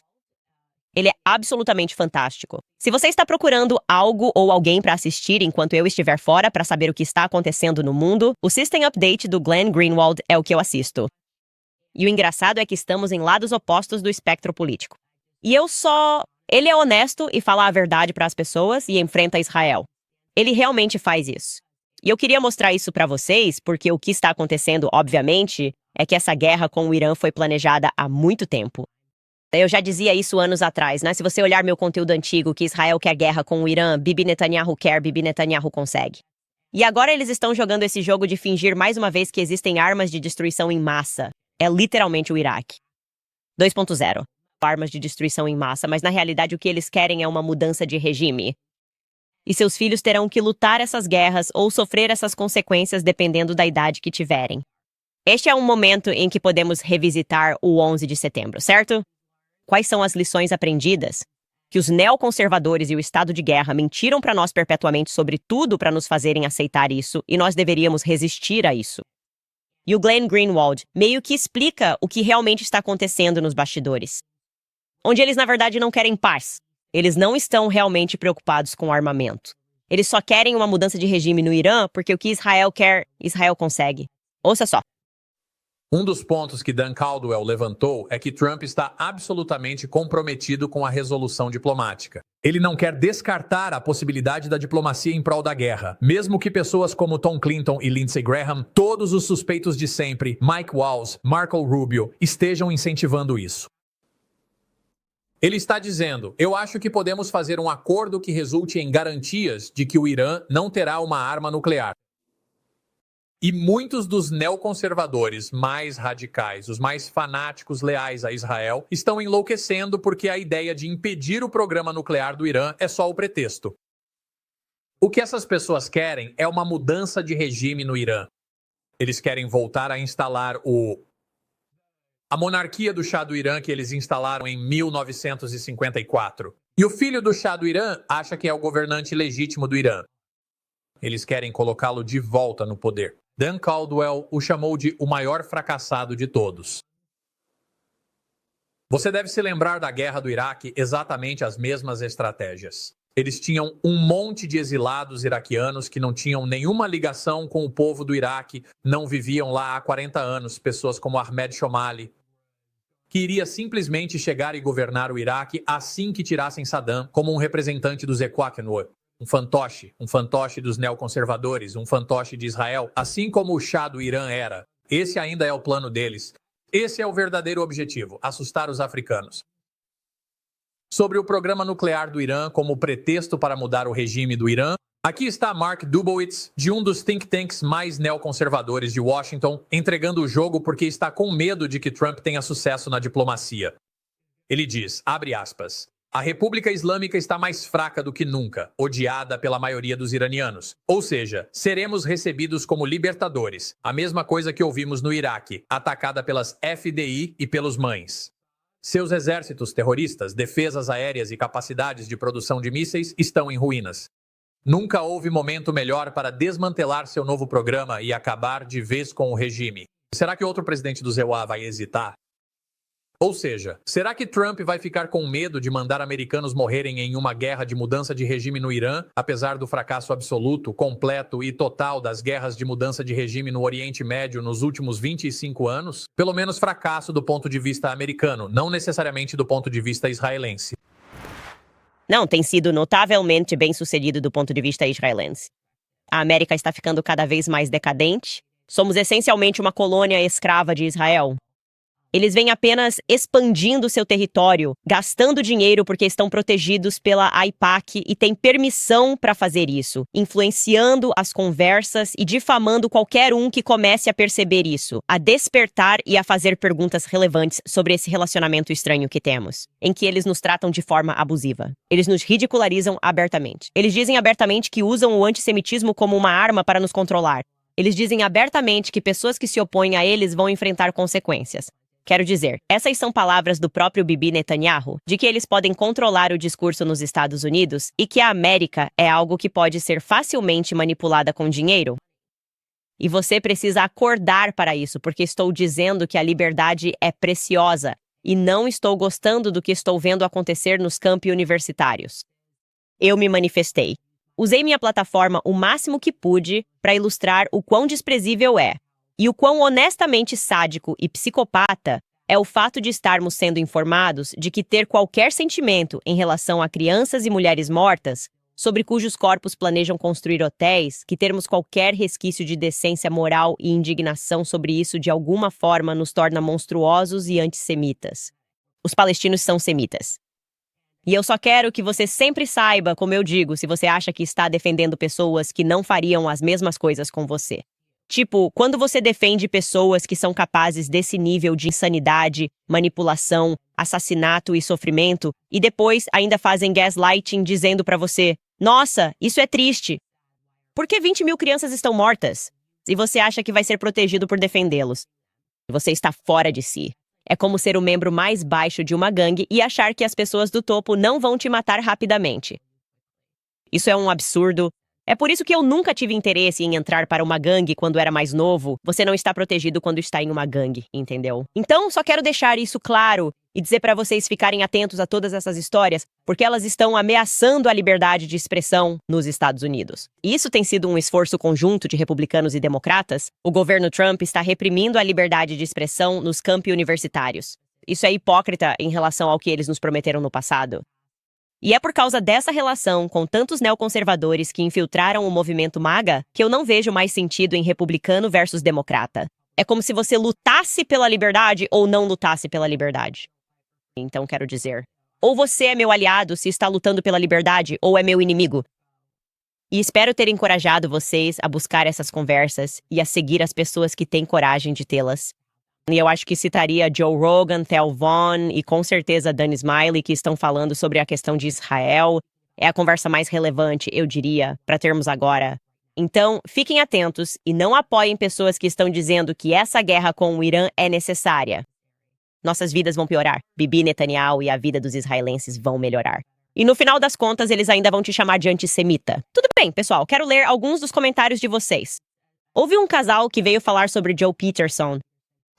Ele é absolutamente fantástico. Se você está procurando algo ou alguém para assistir enquanto eu estiver fora para saber o que está acontecendo no mundo, o System Update do Glenn Greenwald é o que eu assisto. E o engraçado é que estamos em lados opostos do espectro político. E eu Ele é honesto e fala a verdade para as pessoas e enfrenta Israel. Ele realmente faz isso. E eu queria mostrar isso para vocês, porque o que está acontecendo, obviamente, é que essa guerra com o Irã foi planejada há muito tempo. Eu já dizia isso anos atrás, né? Se você olhar meu conteúdo antigo, que Israel quer guerra com o Irã, Bibi Netanyahu quer, Bibi Netanyahu consegue. E agora eles estão jogando esse jogo de fingir mais uma vez que existem armas de destruição em massa. É literalmente o Iraque. 2.0. Armas de destruição em massa, mas na realidade o que eles querem é uma mudança de regime. E seus filhos terão que lutar essas guerras ou sofrer essas consequências dependendo da idade que tiverem. Este é um momento em que podemos revisitar o 11 de setembro, certo? Quais são as lições aprendidas? Que os neoconservadores e o estado de guerra mentiram para nós perpetuamente sobre tudo para nos fazerem aceitar isso, e nós deveríamos resistir a isso. E o Glenn Greenwald meio que explica o que realmente está acontecendo nos bastidores. Onde eles, na verdade, não querem paz. Eles não estão realmente preocupados com o armamento. Eles só querem uma mudança de regime no Irã porque o que Israel quer, Israel consegue. Ouça só. Um dos pontos que Dan Caldwell levantou é que Trump está absolutamente comprometido com a resolução diplomática. Ele não quer descartar a possibilidade da diplomacia em prol da guerra, mesmo que pessoas como Tom Clinton e Lindsey Graham, todos os suspeitos de sempre, Mike Waltz, Marco Rubio, estejam incentivando isso. Ele está dizendo, eu acho que podemos fazer um acordo que resulte em garantias de que o Irã não terá uma arma nuclear. E muitos dos neoconservadores mais radicais, os mais fanáticos leais a Israel, estão enlouquecendo porque a ideia de impedir o programa nuclear do Irã é só o pretexto. O que essas pessoas querem é uma mudança de regime no Irã. Eles querem voltar a instalar a monarquia do Shah do Irã que eles instalaram em 1954. E o filho do Shah do Irã acha que é o governante legítimo do Irã. Eles querem colocá-lo de volta no poder. Dan Caldwell o chamou de o maior fracassado de todos. Você deve se lembrar da guerra do Iraque exatamente as mesmas estratégias. Eles tinham um monte de exilados iraquianos que não tinham nenhuma ligação com o povo do Iraque, não viviam lá há 40 anos, pessoas como Ahmed Shomali, que iria simplesmente chegar e governar o Iraque assim que tirassem Saddam como um representante dos Equakenwa, um fantoche dos neoconservadores, um fantoche de Israel, assim como o Shah do Irã era. Esse ainda é o plano deles. Esse é o verdadeiro objetivo, assustar os africanos. Sobre o programa nuclear do Irã como pretexto para mudar o regime do Irã, aqui está Mark Dubowitz, de um dos think tanks mais neoconservadores de Washington, entregando o jogo porque está com medo de que Trump tenha sucesso na diplomacia. Ele diz, abre aspas, a República Islâmica está mais fraca do que nunca, odiada pela maioria dos iranianos. Ou seja, seremos recebidos como libertadores, a mesma coisa que ouvimos no Iraque, atacada pelas FDI e pelos mães. Seus exércitos terroristas, defesas aéreas e capacidades de produção de mísseis estão em ruínas. Nunca houve momento melhor para desmantelar seu novo programa e acabar de vez com o regime. Será que outro presidente do ZEUA vai hesitar? Ou seja, será que Trump vai ficar com medo de mandar americanos morrerem em uma guerra de mudança de regime no Irã, apesar do fracasso absoluto, completo e total das guerras de mudança de regime no Oriente Médio nos últimos 25 anos? Pelo menos fracasso do ponto de vista americano, não necessariamente do ponto de vista israelense. Não, tem sido notavelmente bem-sucedido do ponto de vista israelense. A América está ficando cada vez mais decadente. Somos essencialmente uma colônia escrava de Israel. Eles vêm apenas expandindo seu território, gastando dinheiro porque estão protegidos pela AIPAC e têm permissão para fazer isso, influenciando as conversas e difamando qualquer um que comece a perceber isso, a despertar e a fazer perguntas relevantes sobre esse relacionamento estranho que temos, em que eles nos tratam de forma abusiva. Eles nos ridicularizam abertamente. Eles dizem abertamente que usam o antissemitismo como uma arma para nos controlar. Eles dizem abertamente que pessoas que se opõem a eles vão enfrentar consequências. Quero dizer, essas são palavras do próprio Bibi Netanyahu, de que eles podem controlar o discurso nos Estados Unidos e que a América é algo que pode ser facilmente manipulada com dinheiro. E você precisa acordar para isso, porque estou dizendo que a liberdade é preciosa e não estou gostando do que estou vendo acontecer nos campi universitários. Eu me manifestei. Usei minha plataforma o máximo que pude para ilustrar o quão desprezível é. E o quão honestamente sádico e psicopata é o fato de estarmos sendo informados de que ter qualquer sentimento em relação a crianças e mulheres mortas, sobre cujos corpos planejam construir hotéis, que termos qualquer resquício de decência moral e indignação sobre isso de alguma forma nos torna monstruosos e antissemitas. Os palestinos são semitas. E eu só quero que você sempre saiba, como eu digo, se você acha que está defendendo pessoas que não fariam as mesmas coisas com você. Tipo, quando você defende pessoas que são capazes desse nível de insanidade, manipulação, assassinato e sofrimento, e depois ainda fazem gaslighting dizendo pra você: nossa, isso é triste. Por que 20 mil crianças estão mortas? E você acha que vai ser protegido por defendê-los? Você está fora de si. É como ser o membro mais baixo de uma gangue e achar que as pessoas do topo não vão te matar rapidamente. Isso é um absurdo. É por isso que eu nunca tive interesse em entrar para uma gangue quando era mais novo. Você não está protegido quando está em uma gangue, entendeu? Então, só quero deixar isso claro e dizer para vocês ficarem atentos a todas essas histórias, porque elas estão ameaçando a liberdade de expressão nos Estados Unidos. E isso tem sido um esforço conjunto de republicanos e democratas. O governo Trump está reprimindo a liberdade de expressão nos campi universitários. Isso é hipócrita em relação ao que eles nos prometeram no passado. E é por causa dessa relação com tantos neoconservadores que infiltraram o movimento MAGA que eu não vejo mais sentido em republicano versus democrata. É como se você lutasse pela liberdade ou não lutasse pela liberdade. Então quero dizer, ou você é meu aliado se está lutando pela liberdade, ou é meu inimigo. E espero ter encorajado vocês a buscar essas conversas e a seguir as pessoas que têm coragem de tê-las. E eu acho que citaria Joe Rogan, Theo Von e com certeza Dan Smiley, que estão falando sobre a questão de Israel. É a conversa mais relevante, eu diria, para termos agora. Então, fiquem atentos e não apoiem pessoas que estão dizendo que essa guerra com o Irã é necessária. Nossas vidas vão piorar. Bibi Netanyahu e a vida dos israelenses vão melhorar. E no final das contas, eles ainda vão te chamar de antissemita. Tudo bem, pessoal, quero ler alguns dos comentários de vocês. Houve um casal que veio falar sobre Joe Peterson,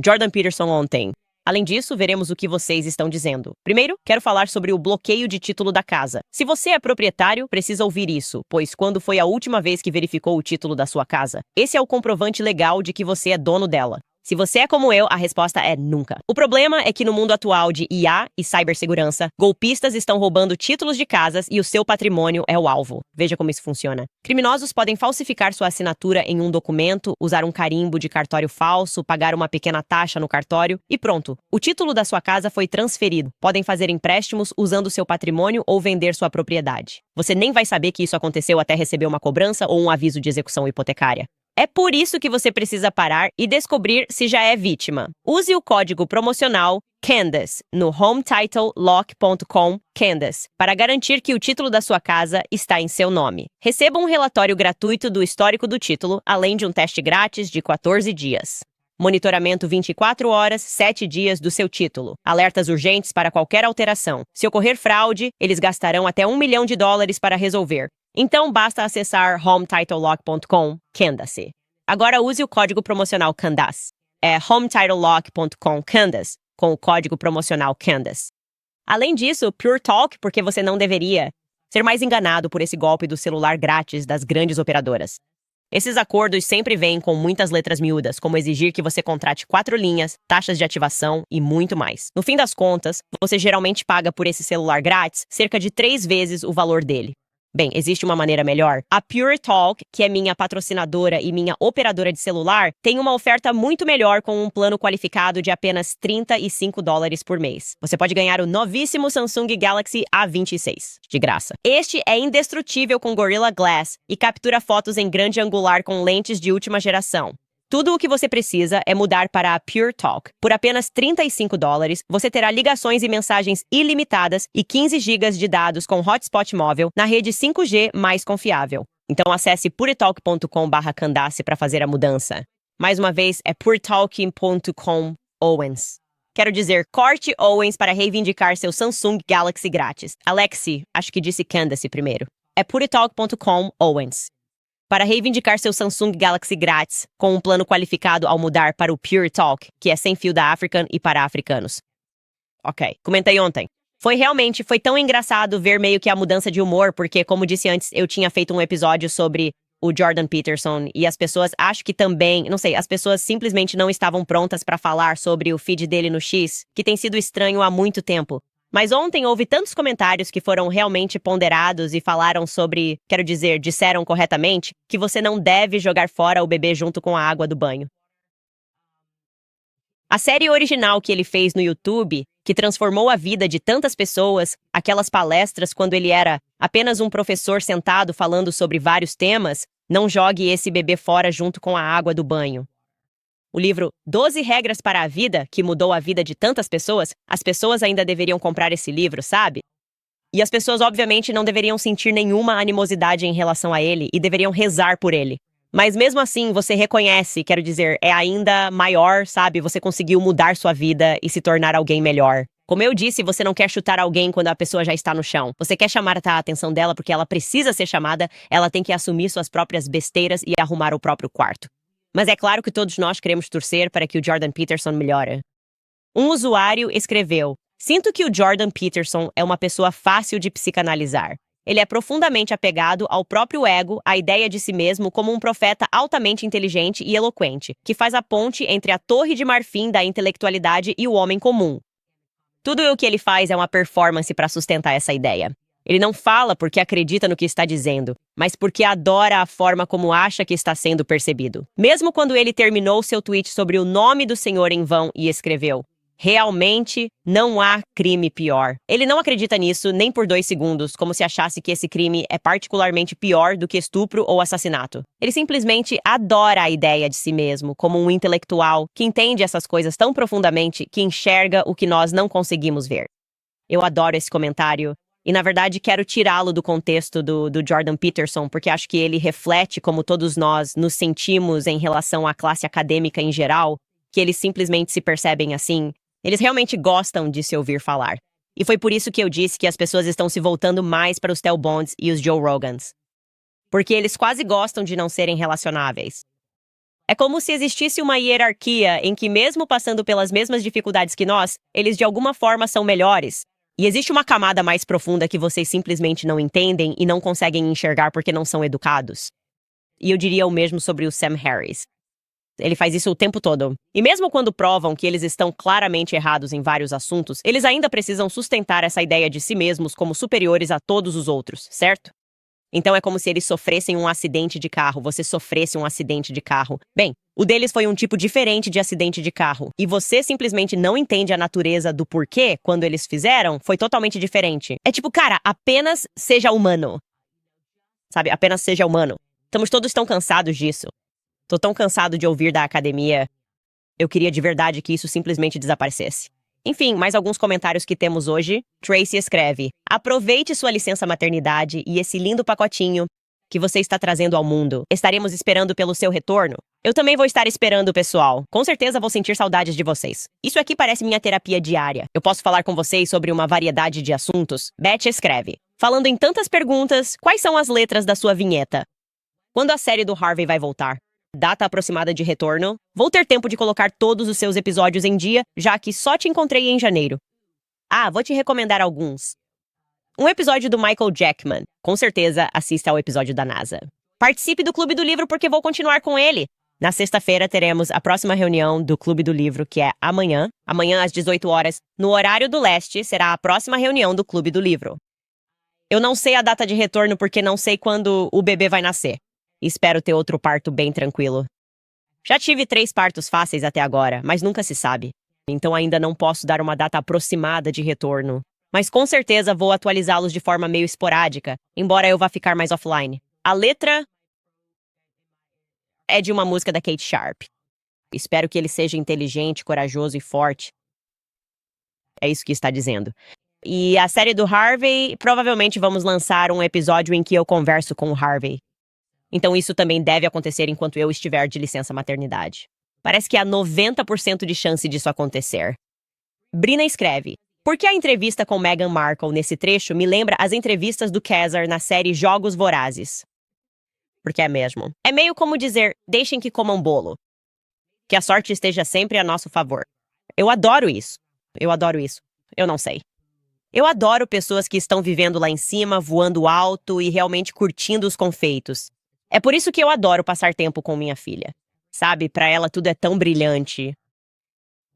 Jordan Peterson ontem. Além disso, veremos o que vocês estão dizendo. Primeiro, quero falar sobre o bloqueio de título da casa. Se você é proprietário, precisa ouvir isso, pois quando foi a última vez que verificou o título da sua casa? Esse é o comprovante legal de que você é dono dela. Se você é como eu, a resposta é nunca. O problema é que no mundo atual de IA e cibersegurança, golpistas estão roubando títulos de casas e o seu patrimônio é o alvo. Veja como isso funciona. Criminosos podem falsificar sua assinatura em um documento, usar um carimbo de cartório falso, pagar uma pequena taxa no cartório e pronto. O título da sua casa foi transferido. Podem fazer empréstimos usando seu patrimônio ou vender sua propriedade. Você nem vai saber que isso aconteceu até receber uma cobrança ou um aviso de execução hipotecária. É por isso que você precisa parar e descobrir se já é vítima. Use o código promocional Candace no HomeTitleLock.com Candace para garantir que o título da sua casa está em seu nome. Receba um relatório gratuito do histórico do título, além de um teste grátis de 14 dias. Monitoramento 24 horas, 7 dias do seu título. Alertas urgentes para qualquer alteração. Se ocorrer fraude, eles gastarão até $1 milhão para resolver. Então, basta acessar HomeTitleLock.com Candace. Agora use o código promocional Candace. É HomeTitleLock.com Candace, com o código promocional Candace. Além disso, Pure Talk, porque você não deveria ser mais enganado por esse golpe do celular grátis das grandes operadoras. Esses acordos sempre vêm com muitas letras miúdas, como exigir que você contrate 4 linhas, taxas de ativação e muito mais. No fim das contas, você geralmente paga por esse celular grátis cerca de 3 vezes o valor dele. Bem, existe uma maneira melhor. A Pure Talk, que é minha patrocinadora e minha operadora de celular, tem uma oferta muito melhor com um plano qualificado de apenas $35 por mês. Você pode ganhar o novíssimo Samsung Galaxy A26, de graça. Este é indestrutível com Gorilla Glass e captura fotos em grande angular com lentes de última geração. Tudo o que você precisa é mudar para a Pure Talk. Por apenas $35, você terá ligações e mensagens ilimitadas e 15 GB de dados com hotspot móvel na rede 5G mais confiável. Então acesse puretalk.com/Candace para fazer a mudança. Mais uma vez, é puretalk.com Owens. Quero dizer, corte Owens para reivindicar seu Samsung Galaxy grátis. Alexi, acho que disse Candace primeiro. É puretalk.com Owens. Para reivindicar seu Samsung Galaxy grátis, com um plano qualificado ao mudar para o Pure Talk, que é sem fio da African e para africanos. Ok, comentei ontem. Foi tão engraçado ver meio que a mudança de humor, porque, como disse antes, eu tinha feito um episódio sobre o Jordan Peterson, e as pessoas acho que também, não sei, as pessoas simplesmente não estavam prontas para falar sobre o feed dele no X, que tem sido estranho há muito tempo. Mas ontem houve tantos comentários que foram realmente ponderados e falaram sobre, quero dizer, disseram corretamente, que você não deve jogar fora o bebê junto com a água do banho. A série original que ele fez no YouTube, que transformou a vida de tantas pessoas, aquelas palestras quando ele era apenas um professor sentado falando sobre vários temas, não jogue esse bebê fora junto com a água do banho. O livro 12 Regras para a Vida, que mudou a vida de tantas pessoas, as pessoas ainda deveriam comprar esse livro, sabe? E as pessoas, obviamente, não deveriam sentir nenhuma animosidade em relação a ele e deveriam rezar por ele. Mas mesmo assim, você reconhece, quero dizer, é ainda maior, sabe? Você conseguiu mudar sua vida e se tornar alguém melhor. Como eu disse, você não quer chutar alguém quando a pessoa já está no chão. Você quer chamar a atenção dela porque ela precisa ser chamada, ela tem que assumir suas próprias besteiras e arrumar o próprio quarto. Mas é claro que todos nós queremos torcer para que o Jordan Peterson melhore. Um usuário escreveu: "Sinto que o Jordan Peterson é uma pessoa fácil de psicanalizar. Ele é profundamente apegado ao próprio ego, à ideia de si mesmo como um profeta altamente inteligente e eloquente, que faz a ponte entre a torre de marfim da intelectualidade e o homem comum. Tudo o que ele faz é uma performance para sustentar essa ideia. Ele não fala porque acredita no que está dizendo, mas porque adora a forma como acha que está sendo percebido. Mesmo quando ele terminou seu tweet sobre o nome do Senhor em vão e escreveu: realmente não há crime pior. Ele não acredita nisso nem por 2 segundos, como se achasse que esse crime é particularmente pior do que estupro ou assassinato. Ele simplesmente adora a ideia de si mesmo, como um intelectual que entende essas coisas tão profundamente que enxerga o que nós não conseguimos ver." Eu adoro esse comentário. E, na verdade, quero tirá-lo do contexto do Jordan Peterson, porque acho que ele reflete como todos nós nos sentimos em relação à classe acadêmica em geral, que eles simplesmente se percebem assim. Eles realmente gostam de se ouvir falar. E foi por isso que eu disse que as pessoas estão se voltando mais para os Tel Bonds e os Joe Rogans. Porque eles quase gostam de não serem relacionáveis. É como se existisse uma hierarquia em que, mesmo passando pelas mesmas dificuldades que nós, eles de alguma forma são melhores. E existe uma camada mais profunda que vocês simplesmente não entendem e não conseguem enxergar porque não são educados. E eu diria o mesmo sobre o Sam Harris. Ele faz isso o tempo todo. E mesmo quando provam que eles estão claramente errados em vários assuntos, eles ainda precisam sustentar essa ideia de si mesmos como superiores a todos os outros, certo? Então é como se eles sofressem um acidente de carro, você sofresse um acidente de carro. Bem, o deles foi um tipo diferente de acidente de carro. E você simplesmente não entende a natureza do porquê quando eles fizeram, foi totalmente diferente. É tipo, cara, apenas seja humano. Sabe, apenas seja humano. Estamos todos tão cansados disso. Tô tão cansado de ouvir da academia. Eu queria de verdade que isso simplesmente desaparecesse. Enfim, mais alguns comentários que temos hoje. Tracy escreve: "Aproveite sua licença maternidade e esse lindo pacotinho que você está trazendo ao mundo. Estaremos esperando pelo seu retorno." Eu também vou estar esperando, pessoal. Com certeza vou sentir saudades de vocês. Isso aqui parece minha terapia diária. Eu posso falar com vocês sobre uma variedade de assuntos. Beth escreve: "Falando em tantas perguntas, quais são as letras da sua vinheta? Quando a série do Harvey vai voltar? Data aproximada de retorno? Vou ter tempo de colocar todos os seus episódios em dia, já que só te encontrei em janeiro. Ah, vou te recomendar alguns. Um episódio do Michael Jackman. Com certeza, assista ao episódio da NASA. Participe do Clube do Livro porque vou continuar com ele. Na sexta-feira teremos a próxima reunião do Clube do Livro, que é amanhã. Amanhã às 18 horas, no horário do leste, será a próxima reunião do Clube do Livro. Eu não sei a data de retorno porque não sei quando o bebê vai nascer. Espero ter outro parto bem tranquilo. Já tive 3 partos fáceis até agora, mas nunca se sabe. Então ainda não posso dar uma data aproximada de retorno. Mas com certeza vou atualizá-los de forma meio esporádica, embora eu vá ficar mais offline. A letra é de uma música da Kate Sharp. Espero que ele seja inteligente, corajoso e forte. É isso que está dizendo. E a série do Harvey, provavelmente vamos lançar um episódio em que eu converso com o Harvey. Então isso também deve acontecer enquanto eu estiver de licença maternidade. Parece que há 90% de chance disso acontecer. Brina escreve: "Por que a entrevista com Meghan Markle nesse trecho me lembra as entrevistas do Kazar na série Jogos Vorazes?" Porque é mesmo. É meio como dizer, deixem que comam bolo. Que a sorte esteja sempre a nosso favor. Eu adoro isso. Eu adoro isso. Eu não sei. Eu adoro pessoas que estão vivendo lá em cima, voando alto e realmente curtindo os confeitos. É por isso que eu adoro passar tempo com minha filha. Sabe, pra ela tudo é tão brilhante.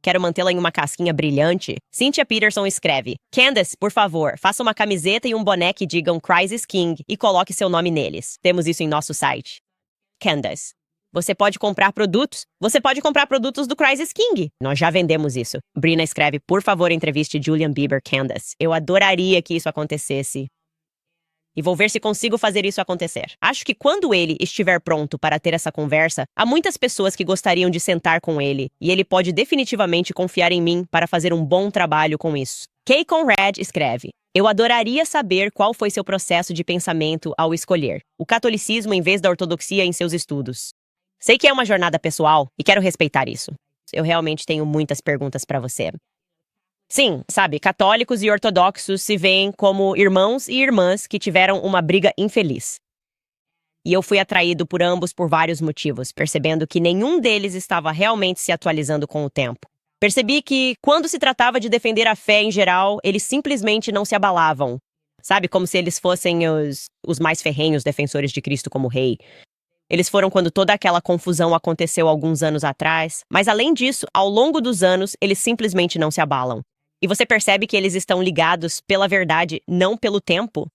Quero mantê-la em uma casquinha brilhante. Cynthia Peterson escreve: Candace, por favor, faça uma camiseta e um boné que digam Crisis King e coloque seu nome neles. Temos isso em nosso site. Candace, você pode comprar produtos. Você pode comprar produtos do Crisis King. Nós já vendemos isso. Brina escreve: por favor, entreviste Julian Bieber, Candace. Eu adoraria que isso acontecesse. E vou ver se consigo fazer isso acontecer. Acho que quando ele estiver pronto para ter essa conversa, há muitas pessoas que gostariam de sentar com ele, e ele pode definitivamente confiar em mim para fazer um bom trabalho com isso. Kay Conrad escreve: eu adoraria saber qual foi seu processo de pensamento ao escolher o catolicismo em vez da ortodoxia em seus estudos. Sei que é uma jornada pessoal e quero respeitar isso. Eu realmente tenho muitas perguntas para você. Sim, sabe, católicos e ortodoxos se veem como irmãos e irmãs que tiveram uma briga infeliz. E eu fui atraído por ambos por vários motivos, percebendo que nenhum deles estava realmente se atualizando com o tempo. Percebi que, quando se tratava de defender a fé em geral, eles simplesmente não se abalavam. Sabe, como se eles fossem os mais ferrenhos defensores de Cristo como rei. Eles foram quando toda aquela confusão aconteceu alguns anos atrás, mas além disso, ao longo dos anos, eles simplesmente não se abalam. E você percebe que eles estão ligados pela verdade, não pelo tempo?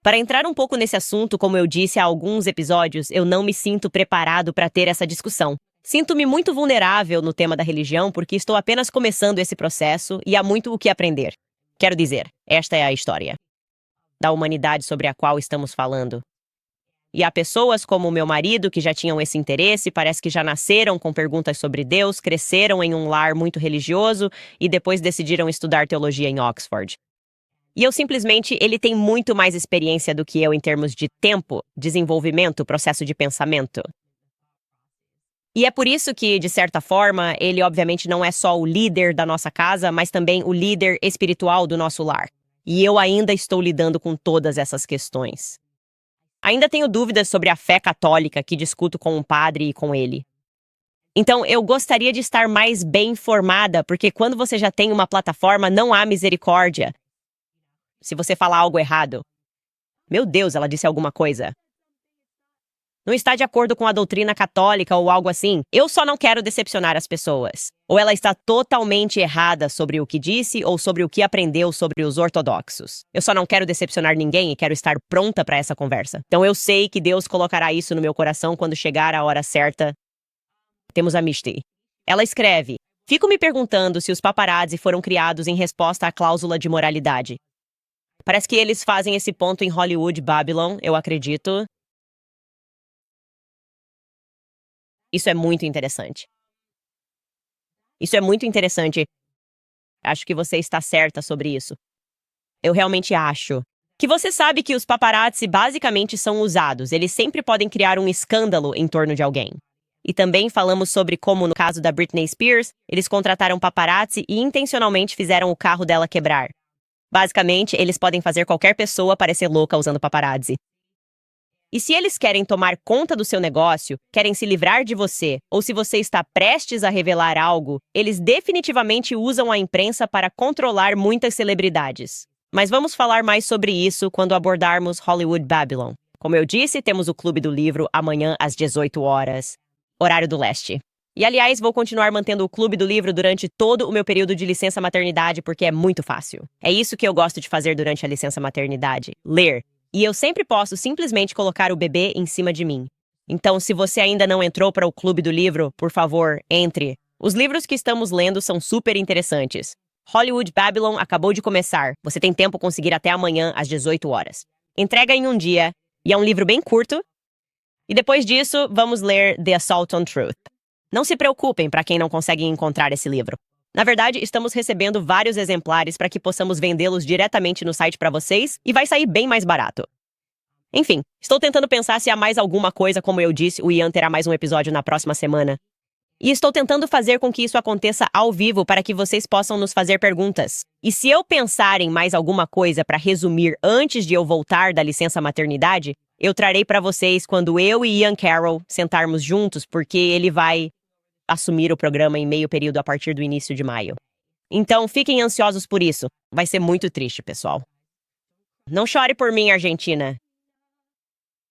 Para entrar um pouco nesse assunto, como eu disse há alguns episódios, eu não me sinto preparado para ter essa discussão. Sinto-me muito vulnerável no tema da religião porque estou apenas começando esse processo e há muito o que aprender. Quero dizer, esta é a história da humanidade sobre a qual estamos falando. E há pessoas como o meu marido que já tinham esse interesse, parece que já nasceram com perguntas sobre Deus, cresceram em um lar muito religioso e depois decidiram estudar teologia em Oxford. E eu simplesmente, ele tem muito mais experiência do que eu em termos de tempo, desenvolvimento, processo de pensamento. E é por isso que, de certa forma, ele obviamente não é só o líder da nossa casa, mas também o líder espiritual do nosso lar. E eu ainda estou lidando com todas essas questões. Ainda tenho dúvidas sobre a fé católica que discuto com um padre e com ele. Então, eu gostaria de estar mais bem informada, porque quando você já tem uma plataforma, não há misericórdia. Se você falar algo errado. Meu Deus, ela disse alguma coisa. Não está de acordo com a doutrina católica ou algo assim. Eu só não quero decepcionar as pessoas. Ou ela está totalmente errada sobre o que disse ou sobre o que aprendeu sobre os ortodoxos. Eu só não quero decepcionar ninguém e quero estar pronta para essa conversa. Então eu sei que Deus colocará isso no meu coração quando chegar a hora certa. Temos a Mishti. Ela escreve: fico me perguntando se os paparazzi foram criados em resposta à cláusula de moralidade. Parece que eles fazem esse ponto em Hollywood Babylon, eu acredito. Isso é muito interessante. Isso é muito interessante. Acho que você está certa sobre isso. Eu realmente acho. Que você sabe que os paparazzi basicamente são usados. Eles sempre podem criar um escândalo em torno de alguém. E também falamos sobre como, no caso da Britney Spears, eles contrataram paparazzi e intencionalmente fizeram o carro dela quebrar. Basicamente, eles podem fazer qualquer pessoa parecer louca usando paparazzi. E se eles querem tomar conta do seu negócio, querem se livrar de você, ou se você está prestes a revelar algo, eles definitivamente usam a imprensa para controlar muitas celebridades. Mas vamos falar mais sobre isso quando abordarmos Hollywood Babylon. Como eu disse, temos o Clube do Livro amanhã às 18 horas, horário do leste. E, aliás, vou continuar mantendo o Clube do Livro durante todo o meu período de licença maternidade porque é muito fácil. É isso que eu gosto de fazer durante a licença maternidade, ler. E eu sempre posso simplesmente colocar o bebê em cima de mim. Então, se você ainda não entrou para o Clube do Livro, por favor, entre. Os livros que estamos lendo são super interessantes. Hollywood Babylon acabou de começar. Você tem tempo conseguir até amanhã às 18 horas. Entrega em um dia, e é um livro bem curto. E depois disso, vamos ler The Assault on Truth. Não se preocupem para quem não consegue encontrar esse livro. Na verdade, estamos recebendo vários exemplares para que possamos vendê-los diretamente no site para vocês e vai sair bem mais barato. Enfim, estou tentando pensar se há mais alguma coisa, como eu disse, o Ian terá mais um episódio na próxima semana. E estou tentando fazer com que isso aconteça ao vivo para que vocês possam nos fazer perguntas. E se eu pensar em mais alguma coisa para resumir antes de eu voltar da licença maternidade, eu trarei para vocês quando eu e Ian Carroll sentarmos juntos, porque ele vai assumir o programa em meio período a partir do início de maio. Então, fiquem ansiosos por isso. Vai ser muito triste, pessoal. Não chore por mim, Argentina.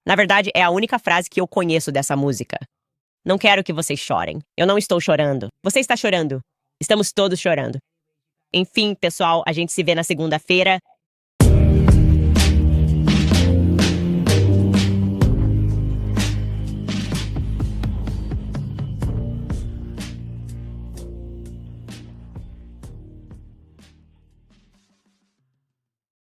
Na verdade, é a única frase que eu conheço dessa música. Não quero que vocês chorem. Eu não estou chorando. Você está chorando. Estamos todos chorando. Enfim, pessoal, a gente se vê na segunda-feira.